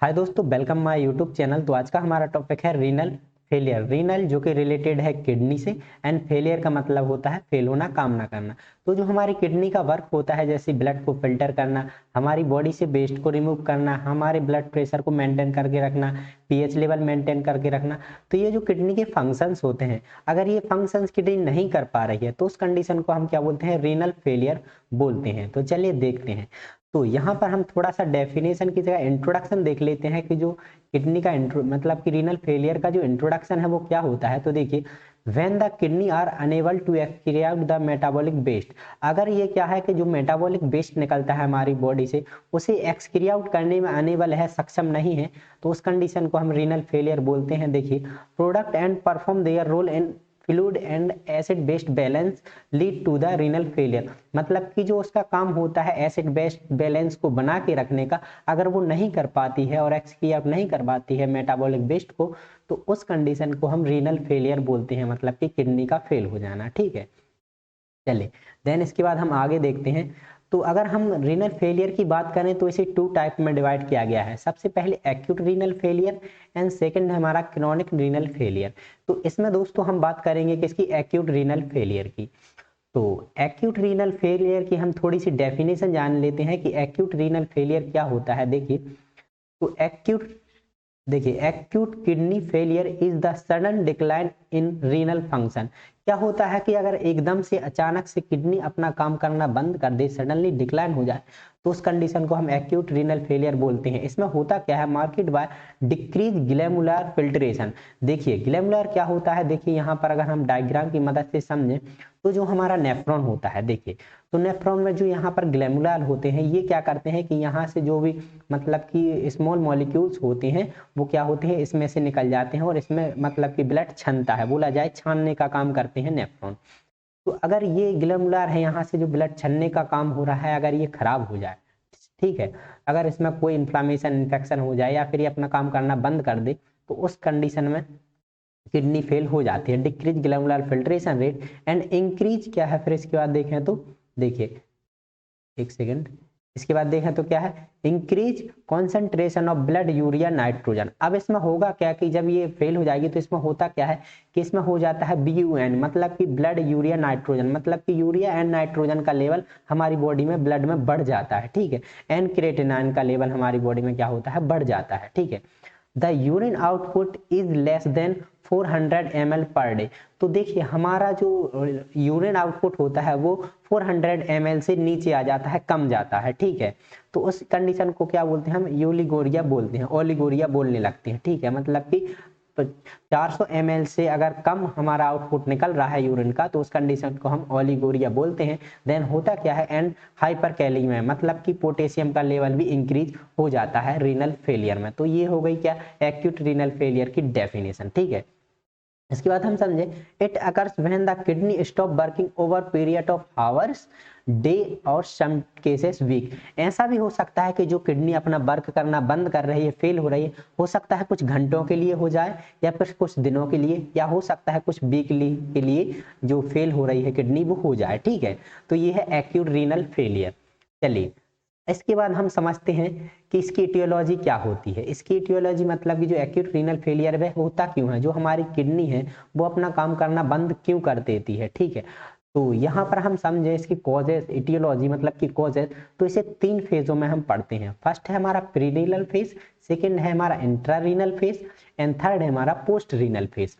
हाय दोस्तों, welcome my YouTube channel. तो आज का हमारा टॉपिक है रीनल फेलियर। रीनल जो कि रिलेटेड है किडनी से, एंड फेलियर का मतलब होता है फेल होना, काम ना करना। तो जो हमारी किडनी का वर्क होता है, जैसे ब्लड को फिल्टर करना, हमारी बॉडी से वेस्ट को रिमूव करना, हमारे ब्लड प्रेशर को मेंटेन करके रखना, पीएच लेवल मेंटेन करके रखना। तो ये जो किडनी के फंक्शंस होते हैं, अगर ये फंक्शंस किडनी नहीं कर पा रही है तो उस कंडीशन को हम क्या बोलते हैं? रीनल फेलियर बोलते हैं। तो चलिए देखते हैं। तो यहाँ पर हम थोड़ा सा डेफिनेशन की जगह इंट्रोडक्शन देख लेते हैं कि जो किडनी का मतलब कि रीनल फेलियर का जो इंट्रोडक्शन है वो क्या होता है। तो देखिए, when the kidney are unable to excrete out the metabolic waste, अगर ये क्या है कि जो मेटाबॉलिक वेस्ट निकलता है हमारी बॉडी से, उसे एक्सक्रीट आउट करने में अनेबल है, सक्षम नहीं है, तो उस कंडीशन को हम रीनल फेलियर बोलते हैं। देखिए, product and perform their role in fluid and acid based balance lead to the renal failure, मतलब कि जो उसका काम होता है एसिड बेस्ड बैलेंस को बना के रखने का, अगर वो नहीं कर पाती है और एक्सक्रीट नहीं कर पाती है मेटाबॉलिक वेस्ट को, तो उस कंडीशन को हम रीनल फेलियर बोलते हैं, मतलब कि किडनी का फेल हो जाना। ठीक है, चलिए देन इसके बाद हम आगे देखते हैं। तो अगर हम रीनल फेलियर की बात करें तो इसे टू टाइप में डिवाइड किया गया है। सबसे पहले acute renal failure and second है हमारा क्रोनिक रीनल फेलियर। तो इसमें दोस्तों हम बात करेंगे किसकी? एक्यूट रीनल फेलियर की। तो एक्यूट रीनल फेलियर की हम थोड़ी सी डेफिनेशन जान लेते हैं कि एक्यूट रीनल फेलियर क्या होता है। देखिए, तो acute kidney failure is the sudden decline in renal function. क्या होता है कि अगर एकदम से अचानक से किडनी अपना काम करना बंद कर दे, सडनली डिक्लाइन हो जाए, तो उस कंडीशन को हम एक्यूट रीनल फेलियर बोलते हैं। इसमें होता क्या है? मार्केड बाय डिक्रीज ग्लैमुलर फिल्ट्रेशन। देखिए, ग्लैमुलर क्या होता है? देखिए यहाँ पर अगर हम डायग्राम की मदद से समझें तो जो हमारा नेफ्रॉन होता है, देखिए, तो नेफ्रॉन में जो यहाँ पर ग्लैमुलर होते हैं, ये क्या करते हैं कि यहाँ से जो भी मतलब कि स्मॉल मॉलिक्यूल्स होते हैं वो क्या होते हैं, इसमें से निकल जाते हैं और इसमें मतलब कि ब्लड छनता है, बोला जाए छानने का काम करते हैं नेफ्रॉन। तो अगर ये ग्लैमुलर है, यहाँ से जो ब्लड छनने का काम हो रहा है, अगर ये खराब हो जाए, ठीक है, अगर इसमें कोई इन्फ्लामेशन इन्फेक्शन हो जाए या फिर ये अपना काम करना बंद कर दे, तो उस कंडीशन में किडनी फेल हो जाती है। Decrease glomerular filtration rate and increase क्या है, फिर इसके बाद देखें तो देखिए, एक सेकेंड, इसके बाद देखें तो क्या है? Increase concentration of blood urea nitrogen. अब इसमें होगा क्या कि जब ये फेल हो जाएगी तो इसमें होता क्या है कि इसमें हो जाता है BUN, मतलब कि ब्लड यूरिया नाइट्रोजन, मतलब कि यूरिया एंड नाइट्रोजन का लेवल हमारी बॉडी में ब्लड में बढ़ जाता है। ठीक है, एंड क्रिएटिनिन का लेवल हमारी बॉडी में क्या होता है? बढ़ जाता है। ठीक है, the urine output is less than 400 ml per day. तो देखिए, हमारा जो यूरिन आउटपुट होता है वो 400 ml से नीचे आ जाता है, कम जाता है। ठीक है, तो उस कंडीशन को क्या बोलते हैं? हम यूलिगोरिया बोलते हैं, ओलिगोरिया बोलने लगते हैं। ठीक है, मतलब कि 400 ml से अगर कम हमारा आउटपुट निकल रहा है यूरिन का, तो उस कंडीशन को हम ओलिगोरिया बोलते हैं। देन होता क्या है? एंड हाइपरकैलेमिया, मतलब कि पोटेशियम का लेवल भी इंक्रीज हो जाता है रीनल फेलियर में। तो ये हो गई क्या? एक्यूट रीनल फेलियर की डेफिनेशन। ठीक है, इसके बाद हम समझे, it occurs when the kidney stop working over period of hours, day और सम केसेस वीक। ऐसा भी हो सकता है कि जो किडनी अपना वर्क करना बंद कर रही है, फेल हो रही है, हो सकता है कुछ घंटों के लिए हो जाए या फिर कुछ दिनों के लिए, या हो सकता है कुछ वीकली के लिए जो फेल हो रही है किडनी वो हो जाए। ठीक है, तो ये है एक्यूट रीनल फेलियर। चलिए, इसके बाद हम समझते हैं कि इसकी इटियोलॉजी क्या होती है। इसकी इटियोलॉजी मतलब कि जो एक्यूट रीनल फेलियर है होता क्यों है, जो हमारी किडनी है वो अपना काम करना बंद क्यों कर देती है। ठीक है, तो यहाँ पर हम समझे इसकी कॉजेज, इटियोलॉजी मतलब की कॉजेज, तो इसे 3 फेजों में हम पढ़ते हैं। फर्स्ट है हमारा प्रीरीनल फेज, सेकेंड है हमारा इंट्रारीनल फेज, एंड थर्ड है हमारा पोस्ट रीनल फेज।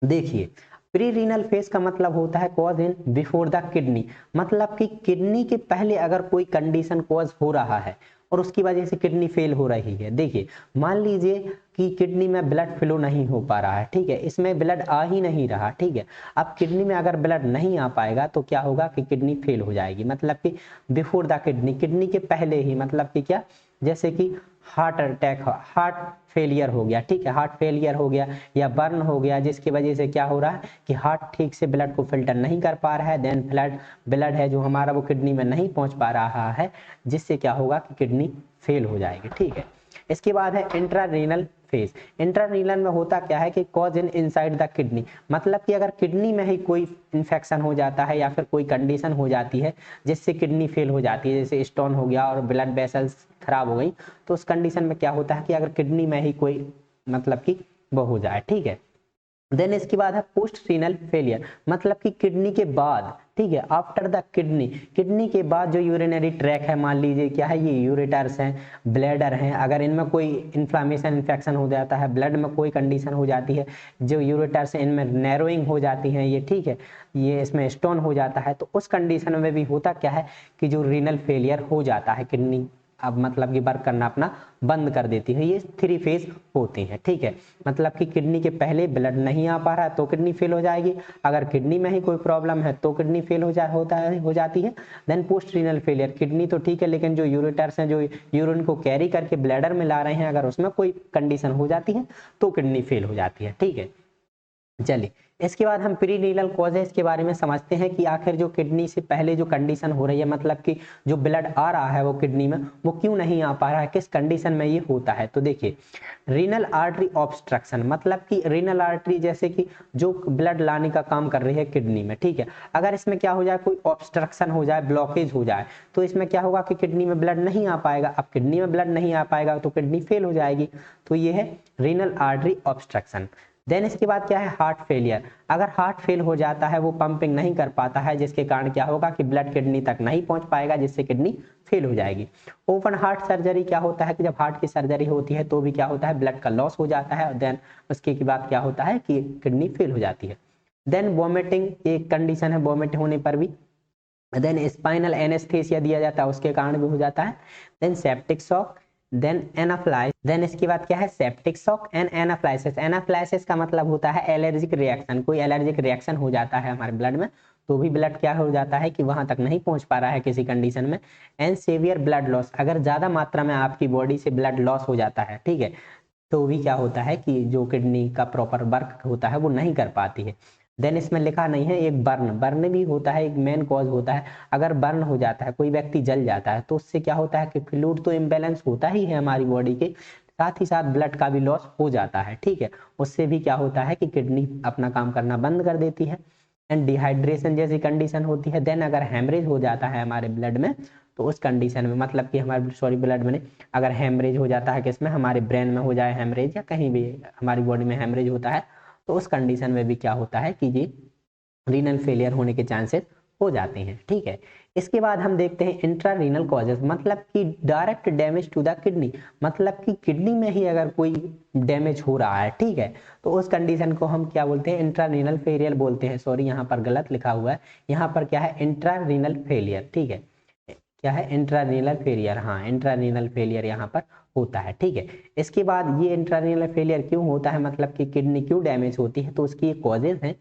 देखिए, प्री रीनल फेज का मतलब होता है cause in before the kidney, मतलब कि किडनी के पहले अगर कोई कंडीशन कॉज हो रहा है और उसकी वजह से किडनी फेल हो रही है। देखिए, मान लीजिए कि किडनी में ब्लड फ्लो नहीं हो पा रहा है, ठीक है, इसमें ब्लड आ ही नहीं रहा। ठीक है, अब किडनी में अगर ब्लड नहीं आ पाएगा तो क्या होगा कि किडनी फेल हो जाएगी, मतलब कि बिफोर द किडनी, किडनी के पहले ही, मतलब कि क्या, जैसे कि हार्ट अटैक, हार्ट फेलियर हो गया। ठीक है, हार्ट फेलियर हो गया या बर्न हो गया, जिसकी वजह से क्या हो रहा है कि हार्ट ठीक से ब्लड को फिल्टर नहीं कर पा रहा है, देन ब्लड है जो हमारा वो किडनी में नहीं पहुंच पा रहा है, जिससे क्या होगा कि किडनी फेल हो जाएगी। ठीक है, इसके बाद है इंट्रारीनल फेज। इंट्रारीनल में होता क्या है कि cause in inside the kidney, मतलब कि अगर किडनी में ही कोई इन्फेक्शन हो जाता है या फिर कोई कंडीशन हो जाती है जिससे किडनी फेल हो जाती है, जैसे स्टोन हो गया और ब्लड वेसल्स खराब हो गई तो उस कंडीशन में क्या होता है कि अगर किडनी में ही कोई मतलब कि वो हो जाए, ठीक है। देन इसके बाद है पोस्ट रीनल फेलियर, मतलब कि किडनी के बाद, ठीक है, आफ्टर द किडनी, किडनी के बाद जो यूरिनरी ट्रैक है, मान लीजिए क्या है, ये यूरेटर्स हैं, ब्लैडर हैं, अगर इनमें कोई इन्फ्लामेशन इन्फेक्शन हो जाता है, ब्लड में कोई कंडीशन हो जाती है, जो यूरेटर्स हैं इनमें नैरोइंग हो जाती है ये, ठीक है, ये इसमें स्टोन हो जाता है, तो उस कंडीशन में भी होता क्या है कि जो रीनल फेलियर हो जाता है, किडनी अब मतलब कि वर्क करना अपना बंद कर देती है। ये 3 फेज होते हैं, ठीक है, मतलब कि किडनी के पहले ब्लड नहीं आ पा रहा है तो किडनी फेल हो जाएगी, अगर किडनी में ही कोई प्रॉब्लम है तो किडनी फेल हो जाती है। Then post renal failure, kidney तो ठीक है लेकिन जो यूरेटर्स हैं, जो यूरिन को कैरी करके ब्लैडर में ला रहे हैं, अगर उसमें कोई कंडीशन हो जाती है तो किडनी फेल हो जाती है, ठीक है। चलिए इसके बाद हम प्री रीनल कॉजेज के बारे में समझते हैं कि आखिर जो किडनी से पहले जो कंडीशन हो रही है, मतलब कि जो ब्लड आ रहा है वो किडनी में, वो क्यों नहीं आ पा रहा है, किस कंडीशन में ये होता है। तो देखिए रीनल आर्टरी ऑब्स्ट्रक्शन, मतलब कि रीनल आर्टरी जैसे कि जो ब्लड लाने का काम कर रही है किडनी में, ठीक है, अगर इसमें क्या हो जाए, कोई ऑब्स्ट्रक्शन हो जाए, ब्लॉकेज हो जाए, तो इसमें क्या होगा कि किडनी में ब्लड नहीं आ पाएगा। अब किडनी में ब्लड नहीं आ पाएगा तो किडनी फेल हो जाएगी, तो ये है रीनल आर्टरी ऑब्स्ट्रक्शन। देन इसके बाद क्या है, हार्ट फेलियर, अगर हार्ट फेल हो जाता है, वो पंपिंग नहीं कर पाता है, जिसके कारण क्या होगा कि ब्लड किडनी तक नहीं पहुंच पाएगा, जिससे किडनी फेल हो जाएगी। ओपन हार्ट सर्जरी क्या होता है कि जब हार्ट की सर्जरी होती है तो भी क्या होता है, ब्लड का लॉस हो जाता है, और देन उसके बाद क्या होता है कि किडनी फेल हो जाती है। देन वॉमिटिंग एक कंडीशन है, वॉमिट होने पर भी। देन स्पाइनल एनेस्थेसिया दिया जाता है, उसके कारण भी हो जाता है। Then septic shock, then anaphylaxis, then इसके बाद क्या है, septic shock and anaphylaxis. Anaphylaxis का मतलब होता है एलर्जिक रिएक्शन, कोई एलर्जिक रिएक्शन हो जाता है हमारे ब्लड में, तो भी ब्लड क्या हो जाता है कि वहां तक नहीं पहुंच पा रहा है किसी कंडीशन में। एंड सेवियर ब्लड लॉस, अगर ज्यादा मात्रा में आपकी बॉडी से ब्लड लॉस हो जाता है, ठीक है, तो भी क्या होता है कि जो किडनी का प्रॉपर वर्क होता है वो नहीं कर पाती है। देन इसमें लिखा नहीं है, एक बर्न, बर्न भी होता है, एक मेन कॉज होता है। अगर बर्न हो जाता है, कोई व्यक्ति जल जाता है, तो उससे क्या होता है कि फ्लूइड तो इम्बैलेंस होता ही है हमारी बॉडी के, साथ ही साथ ब्लड का भी लॉस हो जाता है, ठीक है, उससे भी क्या होता है कि किडनी अपना काम करना बंद कर देती है। एंड डिहाइड्रेशन जैसी कंडीशन होती है। देन अगर हेमरेज हो जाता है हमारे ब्लड में, तो उस कंडीशन में मतलब कि हमारे सॉरी ब्लड में अगर हेमरेज हो जाता है, किसमें, हमारे ब्रेन में हो जाए हेमरेज, या कहीं भी हमारी बॉडी में हेमरेज होता है, तो उस कंडीशन में भी क्या होता है कि ये रीनल फेलियर होने के चांसेस हो जाते हैं, ठीक है। इसके बाद हम देखते हैं इंट्रा रीनल कॉजेस, मतलब कि direct damage to the kidney, मतलब कि किडनी में ही अगर कोई डैमेज हो रहा है, ठीक है, तो उस कंडीशन को हम क्या बोलते हैं, इंट्रा रीनल फेलियर बोलते हैं। सॉरी यहाँ पर गलत लिखा हुआ है, यहाँ पर क्या है, इंट्रा रीनल फेलियर, ठीक है, क्या है, इंट्रारीनल फेलियर, हाँ इंट्रारीनल फेलियर यहाँ पर होता है, ठीक है। इसके बाद ये इंट्रारीनल फेलियर क्यों होता है, मतलब कि किडनी क्यों डैमेज होती है, तो उसकी कॉजेज हैं।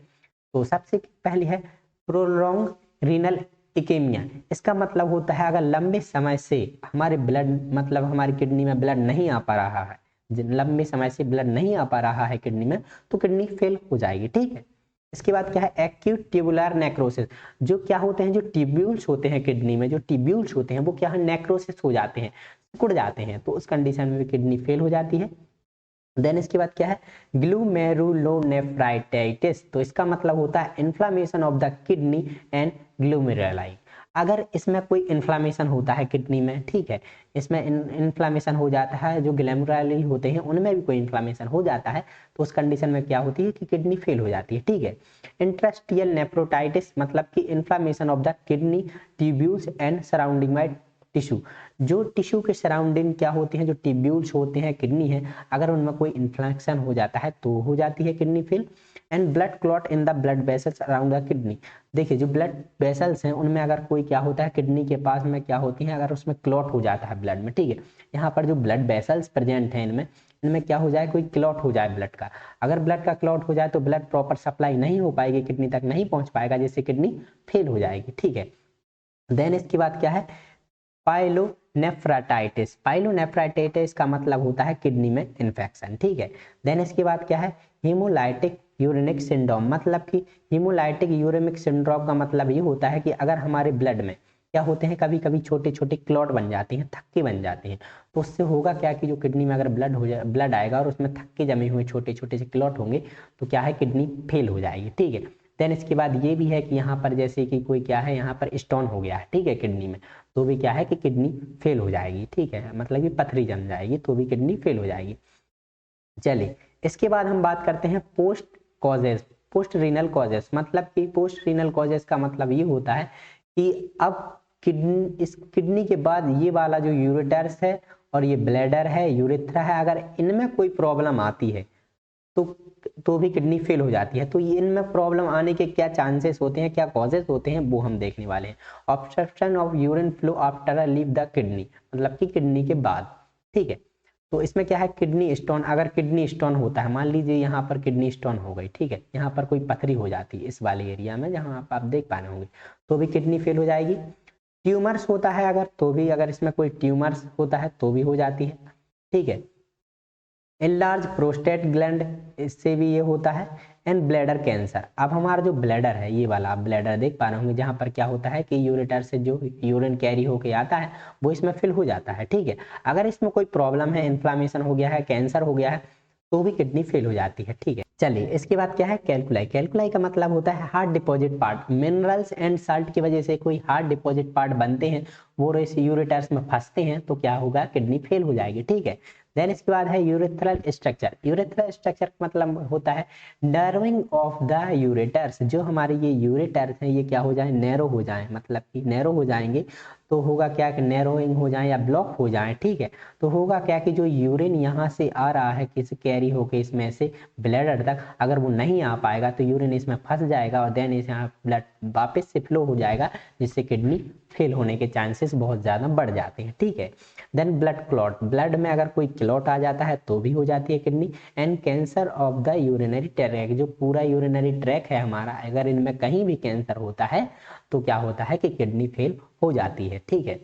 तो सबसे पहली है प्रोलॉन्ग रीनल इकेमिया, इसका मतलब होता है अगर लंबे समय से हमारे ब्लड, मतलब हमारी किडनी में ब्लड नहीं आ पा रहा है, लंबे समय से ब्लड नहीं आ पा रहा है किडनी में, तो किडनी फेल हो जाएगी, ठीक है। इसके बाद क्या है, एक्यूट ट्यूबुलर नेक्रोसिस, जो क्या होते हैं, जो ट्यूब्यूल्स होते हैं किडनी में, जो ट्यूब्यूल्स होते हैं वो क्या है, नेक्रोसिस हो जाते हैं, सिकुड़ जाते हैं, तो उस कंडीशन में किडनी फेल हो जाती है। देन इसके बाद क्या है, ग्लूमेरुलोनेफ्राइटिस, तो इसका मतलब होता है inflammation of the kidney and glomeruli, अगर इसमें कोई इन्फ्लामेशन होता है किडनी में, ठीक है, इसमें इन्फ्लामेशन हो जाता है, जो ग्लैमरुलाई होते हैं उनमें भी कोई इन्फ्लामेशन हो जाता है, तो उस कंडीशन में क्या होती है कि किडनी फेल हो जाती है, ठीक है। इंटरस्टिशियल नेफ्रोटाइटिस, मतलब कि inflammation of the kidney tubules and surrounding by tissue, जो टिश्यू के सराउंडिंग क्या होते हैं, जो ट्यूब्यूल्स होते हैं किडनी है, अगर उनमें कोई इन्फ्लेक्शन हो जाता है तो हो जाती है kidney fail. And blood clot in the blood vessels around the kidney, देखिए जो ब्लड वेसल्स हैं उनमें अगर कोई क्या होता है, किडनी के पास में क्या होती है, अगर उसमें क्लॉट हो जाता है ब्लड में, ठीक है, यहाँ पर जो ब्लड वेसल्स प्रेजेंट हैं इनमें, इनमें क्या हो जाए, कोई क्लॉट हो जाए ब्लड का, अगर ब्लड का क्लॉट हो जाए तो ब्लड प्रॉपर सप्लाई नहीं हो पाएगी, किडनी तक नहीं पहुंच पाएगा, जिससे किडनी फेल हो जाएगी, ठीक है। देन इसके बाद क्या है, पाइलोनेफ्राइटिस, पाइलोनेफ्राइटिस का मतलब होता है किडनी में इन्फेक्शन, ठीक है। देन इसके बाद क्या है, हीमोलाइटिक यूरिनिक सिंड्रोम, मतलब कि हीमोलाइटिक यूरिमिक सिंड्रोम का मतलब ये होता है कि अगर हमारे ब्लड में क्या होते हैं, कभी कभी छोटे छोटे क्लॉट बन जाते हैं, थक्के बन जाते हैं, तो उससे होगा क्या कि जो किडनी में अगर ब्लड हो जाए, ब्लड आएगा और उसमें थक्के जमे हुए छोटे छोटे से क्लॉट होंगे, तो क्या है, किडनी फेल हो जाएगी, ठीक है। देन इसके बाद ये भी है कि यहाँ पर जैसे कि कोई क्या है, यहाँ पर स्टोन हो गया है, ठीक है, किडनी में, तो भी क्या है कि किडनी फेल हो जाएगी, ठीक है, मतलब कि पथरी जम जाएगी तो भी किडनी फेल हो जाएगी। चलिए इसके बाद हम बात करते हैं post causes, post renal causes. मतलब कि पोस्ट रीनल कॉजेस का मतलब ये होता है कि अब इस किडनी के बाद ये वाला जो यूरेटर्स है और ये ब्लैडर है, यूरेथ्रा है, अगर इनमें कोई प्रॉब्लम आती है तो भी किडनी फेल हो जाती है। तो ये इनमें प्रॉब्लम आने के क्या चांसेस होते हैं, क्या कॉजेस होते हैं, वो हम देखने वाले हैं। Obstruction of urine flow after leave the kidney, मतलब कि किडनी के बाद, ठीक है। तो इसमें क्या है, किडनी स्टोन, अगर किडनी स्टोन होता है, मान लीजिए यहाँ पर किडनी स्टोन हो गई, ठीक है, यहाँ पर कोई पथरी हो जाती है इस वाले एरिया में जहाँ आप देख पा रहे होंगे, तो भी किडनी फेल हो जाएगी। ट्यूमर्स होता है अगर, तो भी, अगर इसमें कोई ट्यूमर्स होता है तो भी हो जाती है, ठीक है। एनलार्ज प्रोस्टेट ग्लैंड, इससे भी ये होता है। एंड ब्लैडर कैंसर, अब हमारा जो ब्लैडर है, ये वाला आप ब्लैडर देख पा रहे होंगे, जहाँ पर क्या होता है कि यूरेटर से जो यूरिन कैरी होके आता है वो इसमें फिल हो जाता है, ठीक है। अगर इसमें कोई प्रॉब्लम है, इन्फ्लामेशन हो गया है, कैंसर हो गया है, तो भी किडनी फेल हो जाती है, ठीक है। चलिए इसके बाद क्या है, कैलकुलाई। कैलकुलाई का मतलब होता है hard deposit part, minerals and salt की वजह से कोई हार्ड डिपॉजिट पार्ट बनते हैं, वो इस यूरेटर्स में फंसते हैं, तो क्या होगा, किडनी फेल हो जाएगी, ठीक है। देन इसके बाद है यूरेथ्रल स्ट्रक्चर। यूरेथ्रल स्ट्रक्चर का मतलब होता है नर्विंग ऑफ द यूरेटर्स, जो हमारे ये यूरेटर्स हैं ये क्या हो जाए, नैरो हो जाए, मतलब कि नैरो हो जाएंगे तो होगा क्या कि नैरोइंग हो जाए या ब्लॉक हो जाए, ठीक है। तो होगा क्या कि जो यूरिन यहाँ से आ रहा है किसी कैरी होके इसमें से ब्लैडर तक, अगर वो नहीं आ पाएगा तो यूरिन इसमें फंस जाएगा और देन इस यहाँ ब्लड वापस से फ्लो हो जाएगा, जिससे किडनी फेल होने के चांसेस बहुत ज़्यादा बढ़ जाते हैं, ठीक है। देन ब्लड क्लॉट, ब्लड में अगर कोई क्लॉट आ जाता है तो भी हो जाती है kidney. And cancer of the urinary track, जो पूरा यूरिनरी ट्रैक है हमारा, अगर इनमें कहीं भी कैंसर होता है तो क्या होता है कि किडनी फेल हो जाती है, ठीक है।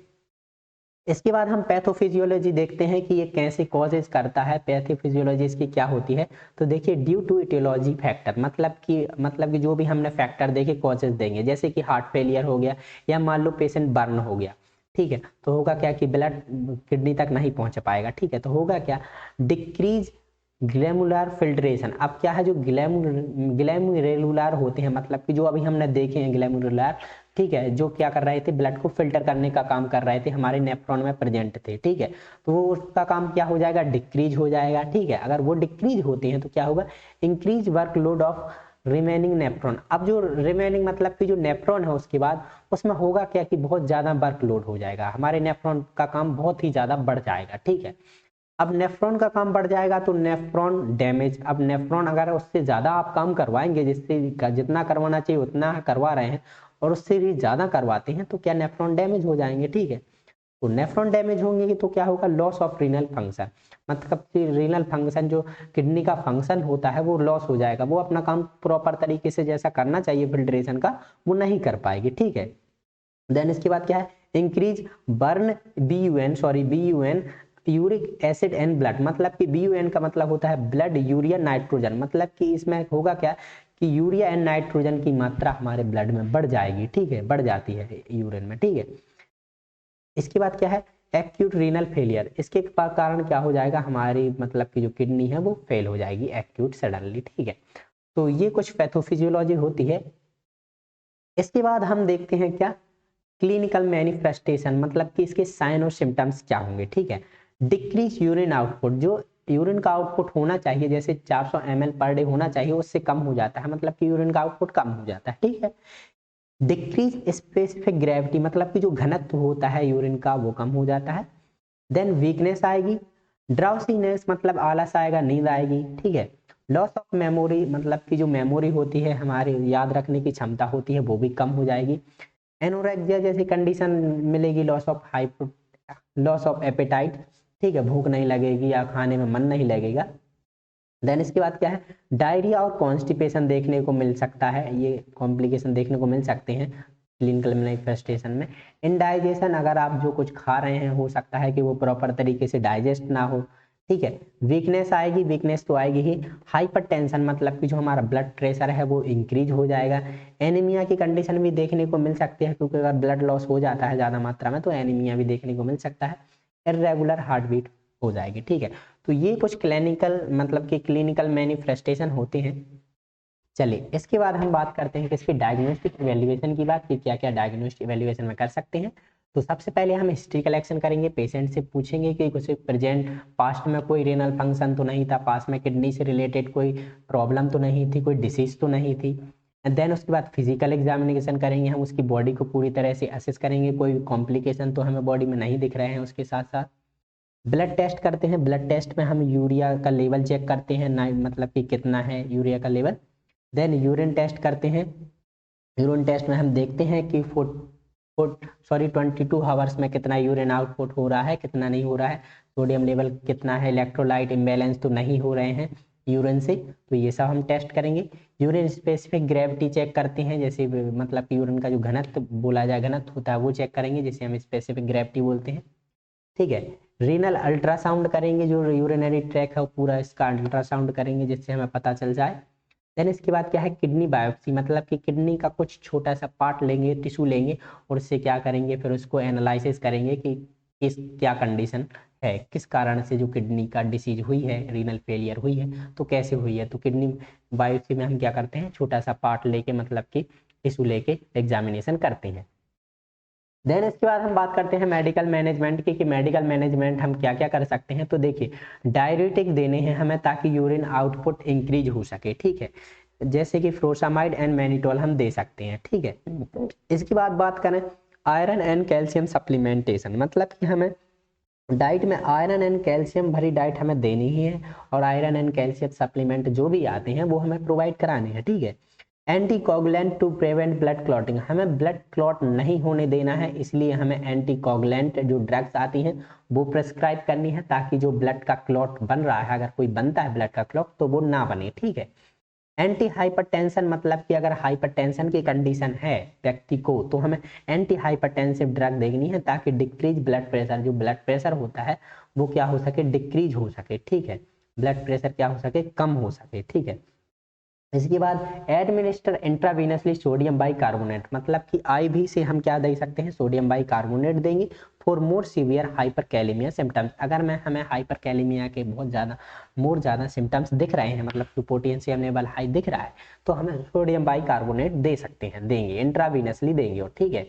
इसके बाद हम पैथोफिजियोलॉजी देखते हैं कि ये कैसे कॉजेज करता है, पैथोफिजियोलॉजी इसकी क्या होती है। तो देखिए ड्यू टू इटियोलॉजी फैक्टर, मतलब कि जो भी हमने फैक्टर देखे कॉजेज देंगे, जैसे कि हार्ट फेलियर हो गया या मान लो पेशेंट बर्न हो गया, ठीक है, तो होगा क्या कि ब्लड किडनी तक नहीं पहुंच पाएगा, ठीक है। तो होगा क्या, डिक्रीज ग्लैमुलर फिल्ट्रेशन। अब क्या है, जो ग्लैमुरुलर होते हैं, मतलब कि जो अभी हमने देखे हैं ग्लैमुरुलर, ठीक है, जो क्या कर रहे थे, ब्लड को फिल्टर करने का काम कर रहे थे, हमारे नेफ्रॉन में प्रेजेंट थे, ठीक है। तो वो उसका काम क्या हो जाएगा, डिक्रीज हो जाएगा, ठीक है। अगर वो डिक्रीज होते हैं तो क्या होगा, increase workload of remaining nephron. अब जो रिमेनिंग मतलब कि जो नेफ्रॉन है उसके बाद उसमें होगा क्या कि बहुत ज्यादा वर्कलोड हो जाएगा, हमारे नेफ्रॉन का काम बहुत ही ज्यादा बढ़ जाएगा, ठीक है। अब नेफ्रॉन का काम बढ़ जाएगा तो नेफ्रॉन डैमेज, अब नेफ्रॉन अगर उससे ज्यादा आप काम करवाएंगे, जिससे जितना करवाना चाहिए उतना करवा रहे हैं और उससे भी ज्यादा करवाते हैं, तो क्या नेफ्रॉन डैमेज हो जाएंगे, ठीक है। तो नेफ्रॉन डैमेज होंगे तो क्या होगा, लॉस ऑफ रीनल फंक्शन, मतलब कि रीनल फंक्शन जो किडनी का फंक्शन होता है वो लॉस हो जाएगा, वो अपना काम प्रॉपर तरीके से जैसा करना चाहिए फिल्ट्रेशन का वो नहीं कर पाएगी, ठीक है। देन इसके बाद क्या है, increase BUN B U N uric acid and blood, मतलब कि BUN का मतलब होता है ब्लड यूरिया नाइट्रोजन, मतलब कि इसमें होगा क्या कि यूरिया एंड नाइट्रोजन की मात्रा हमारे ब्लड में बढ़ जाएगी, ठीक है, बढ़ जाती है यूरिन में, ठीक है। इसके बाद क्या है, एक्यूट रीनल फेलियर, इसके कारण क्या हो जाएगा, हमारी मतलब कि जो किडनी है वो फेल हो जाएगी एक्यूट सडनली, ठीक है। तो ये कुछ पैथोफिजियोलॉजी होती है। इसके बाद हम देखते हैं क्या, क्लिनिकल मैनिफेस्टेशन, मतलब कि इसके साइन और सिम्टम्स क्या होंगे, ठीक है। डिक्रीज यूरिन आउटपुट, जो यूरिन का आउटपुट होना चाहिए जैसे 400 ml पर डे होना चाहिए उससे कम हो जाता है, मतलब कि यूरिन का आउटपुट कम हो जाता है, ठीक है। डिक्रीज स्पेसिफिक ग्रेविटी, मतलब कि जो घनत्व होता है यूरिन का वो कम हो जाता है। देन वीकनेस आएगी, ड्राउसीनेस मतलब आलस आएगा, नींद आएगी, ठीक है। लॉस ऑफ मेमोरी, मतलब कि जो मेमोरी होती है हमारी याद रखने की क्षमता होती है वो भी कम हो जाएगी। एनोरेक्सिया जैसी कंडीशन मिलेगी, लॉस ऑफ एपेटाइट, ठीक है, भूख नहीं लगेगी या खाने में मन नहीं लगेगा। देन इसके बाद क्या है, डायरिया और कॉन्स्टिपेशन देखने को मिल सकता है, ये कॉम्प्लिकेशन देखने को मिल सकते हैं क्लिनिकल मैनिफेस्टेशन में। इंडाइजेशन, अगर आप जो कुछ खा रहे हैं हो सकता है कि वो प्रॉपर तरीके से डाइजेस्ट ना हो, ठीक है। वीकनेस आएगी, वीकनेस तो आएगी ही। हाइपरटेंशन, मतलब कि जो हमारा ब्लड प्रेशर है वो इंक्रीज हो जाएगा। एनीमिया की कंडीशन भी देखने को मिल सकती है, क्योंकि अगर ब्लड लॉस हो जाता है ज़्यादा मात्रा में तो एनीमिया भी देखने को मिल सकता है। इरेगुलर हार्ट बीट हो जाएगी, ठीक है। तो ये कुछ क्लिनिकल मतलब कि क्लिनिकल मैनिफेस्टेशन होते हैं। चलिए इसके बाद हम बात करते हैं कि इसकी डायग्नोस्टिक इवैल्यूएशन की बात, कि क्या क्या डायग्नोस्टिक इवैल्यूएशन में कर सकते हैं। तो सबसे पहले हम हिस्ट्री कलेक्शन करेंगे, पेशेंट से पूछेंगे कि कुछ प्रेजेंट पास्ट में कोई रीनल फंक्शन तो नहीं था, पास्ट में किडनी से रिलेटेड कोई प्रॉब्लम तो नहीं थी, कोई डिसीज तो नहीं थी। एंड देन उसके बाद फिजिकल एग्जामिनेशन करेंगे, हम उसकी बॉडी को पूरी तरह से असेस करेंगे, कोई कॉम्प्लिकेशन तो हमें बॉडी में नहीं दिख रहे हैं। उसके साथ साथ ब्लड टेस्ट करते हैं, ब्लड टेस्ट में हम यूरिया का लेवल चेक करते हैं, ना मतलब कि कितना है यूरिया का लेवल। देन यूरिन टेस्ट करते हैं, यूरिन टेस्ट में हम देखते हैं कि 22 आवर्स में कितना यूरिन आउटपुट हो रहा है, कितना नहीं हो रहा है, सोडियम लेवल कितना है, इलेक्ट्रोलाइट इम्बैलेंस तो नहीं हो रहे हैं यूरिन से, तो ये सब हम टेस्ट करेंगे। यूरिन स्पेसिफिक ग्रेविटी चेक करते हैं, जैसे मतलब कि यूरिन का जो घनत्व बोला जाए, घनत्व होता है वो चेक करेंगे, जिसे हम स्पेसिफिक ग्रेविटी बोलते हैं। ठीक है, रीनल अल्ट्रासाउंड करेंगे, जो यूरिनरी ट्रैक है पूरा इसका अल्ट्रासाउंड करेंगे, जिससे हमें पता चल जाए। देन इसके बाद क्या है, किडनी बायोप्सी, मतलब कि किडनी का कुछ छोटा सा पार्ट लेंगे, टिश्यू लेंगे और उससे क्या करेंगे, फिर उसको एनालिसिस करेंगे कि किस क्या कंडीशन है, किस कारण से जो किडनी का डिसीज हुई है, रीनल फेलियर हुई है तो कैसे हुई है। तो किडनी बायोप्सी में हम क्या करते हैं, छोटा सा पार्ट लेके मतलब कि टिश्यू लेके एग्जामिनेशन करते हैं। देन इसके बाद हम बात करते हैं मेडिकल मैनेजमेंट की, कि मेडिकल मैनेजमेंट हम क्या क्या कर सकते हैं। तो देखिए डाययूरेटिक देने हैं हमें ताकि यूरिन आउटपुट इंक्रीज हो सके। ठीक है, जैसे कि फ्रोसामाइड एंड मैनिटोल हम दे सकते हैं। ठीक है, इसके बाद बात करें आयरन एंड कैल्शियम सप्लीमेंटेशन, मतलब कि हमें डाइट में आयरन एंड कैल्शियम भरी डाइट हमें देनी ही है, और आयरन एंड कैल्शियम सप्लीमेंट जो भी आते हैं वो हमें प्रोवाइड कराने हैं। ठीक है, anticoagulant to prevent blood clotting, हमें ब्लड क्लॉट नहीं होने देना है, इसलिए हमें एंटीकोगुलेंट जो ड्रग्स आती हैं वो प्रेस्क्राइब करनी है, ताकि जो ब्लड का क्लॉट बन रहा है, अगर कोई बनता है ब्लड का क्लॉट तो वो ना बने। ठीक है, एंटी हाइपरटेंशन, मतलब कि अगर हाइपरटेंशन की कंडीशन है व्यक्ति को तो हमें एंटी हाइपरटेंसिव ड्रग देनी है, ताकि डिक्रीज ब्लड प्रेशर, जो ब्लड प्रेशर होता है वो क्या हो सके, डिक्रीज हो सके। ठीक है, ब्लड प्रेशर क्या हो सके, कम हो सके। ठीक है, इसके बाद एडमिनिस्टर इंट्रावीनसली सोडियम बाइकार्बोनेट, मतलब कि आईवी से हम क्या दे सकते हैं, सोडियम बाइकार्बोनेट देंगे for more severe hyperkalaemia symptoms. अगर मैं हमें हाइपरकैलेमिया के बहुत ज़्यादा सिम्टम्स दिख रहे हैं, मतलब कि पोटेशियम लेवल हाई दिख रहा है, तो हमें सोडियम बाइकार्बोनेट दे सकते हैं, देंगे इंट्रावीनसली देंगे। और ठीक है,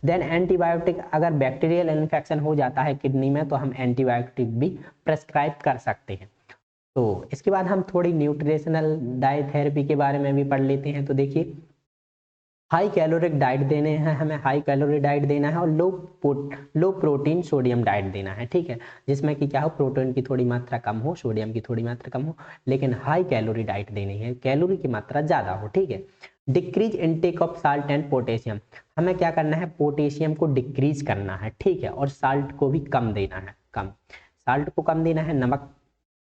देन एंटीबायोटिक, अगर बैक्टीरियल इन्फेक्शन हो जाता है किडनी में तो हम एंटीबायोटिक भी प्रेस्क्राइब कर सकते हैं। तो इसके बाद हम थोड़ी न्यूट्रिशनल डाइट थेरेपी के बारे में भी पढ़ लेते हैं। तो देखिए हाई कैलोरिक डाइट देने हैं, हमें हाई कैलोरी डाइट देना है, और लो प्रोटीन सोडियम डाइट देना है। ठीक है, जिसमें कि क्या हो, प्रोटीन की थोड़ी मात्रा कम हो, सोडियम की थोड़ी मात्रा कम हो, लेकिन हाई कैलोरी डाइट देनी है, कैलोरी की मात्रा ज़्यादा हो। ठीक है, decrease intake of salt and potassium, हमें क्या करना है, पोटेशियम को डिक्रीज करना है। ठीक है, और साल्ट को भी कम देना है, कम साल्ट को कम देना है, नमक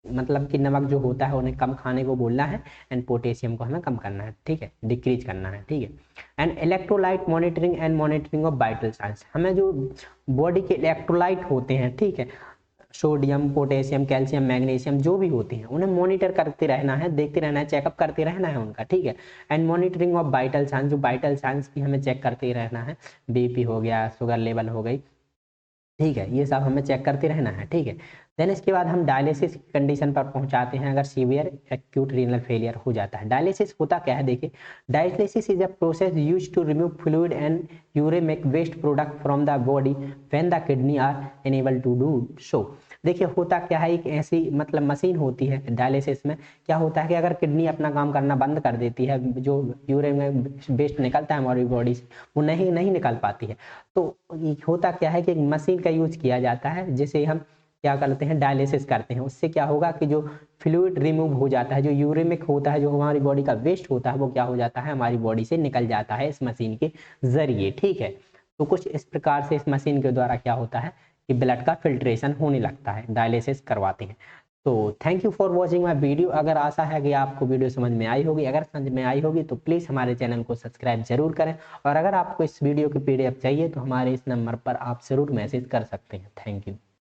मतलब कि नमक जो होता है उन्हें कम खाने को बोलना है, एंड पोटेशियम को हमें कम करना है। ठीक है, डिक्रीज करना है। ठीक है, and electrolyte monitoring and monitoring of vital science, हमें जो बॉडी के इलेक्ट्रोलाइट होते हैं, ठीक है, सोडियम पोटेशियम कैल्शियम मैग्नीशियम जो भी होते हैं उन्हें मॉनिटर करते रहना है, देखते रहना है, चेकअप करते रहना है उनका। ठीक है, and monitoring of vital science, जो वाइटल साइंस की हमें चेक करते रहना है, बीपी हो गया, शुगर लेवल हो गई, ठीक है, ये सब हमें चेक करते रहना है। ठीक है, देन इसके बाद हम डायलिसिस कंडीशन पर पहुंचाते हैं, अगर सीवियर एक्यूट रीनल फेलियर हो जाता है। डायलिसिस होता क्या है, देखिए dialysis is a process used to remove fluid and uremic waste product from the body when the kidney are unable to do so. देखिए होता क्या है, एक ऐसी मतलब मशीन होती है डायलिसिस में, क्या होता है कि अगर किडनी अपना काम करना बंद कर देती है, जो यूरेमिक वेस्ट निकलता है हमारी बॉडी से वो नहीं निकल पाती है, तो होता क्या है कि एक मशीन का यूज किया जाता है, जिसे हम क्या करते हैं, डायलिसिस करते हैं। उससे क्या होगा कि जो फ्लूइड रिमूव हो जाता है, जो यूरेमिक होता है, जो हमारी बॉडी का वेस्ट होता है, वो क्या हो जाता है, हमारी बॉडी से निकल जाता है इस मशीन के जरिए। ठीक है, तो कुछ इस प्रकार से इस मशीन के द्वारा क्या होता है कि ब्लड का फिल्ट्रेशन होने लगता है, डायलिसिस करवाते हैं। तो thank you for watching my video. अगर आशा है कि आपको वीडियो समझ में आई होगी, अगर समझ में आई होगी तो प्लीज़ हमारे चैनल को सब्सक्राइब जरूर करें, और अगर आपको इस वीडियो की PDF चाहिए तो हमारे इस नंबर पर आप ज़रूर मैसेज कर सकते हैं। Thank you.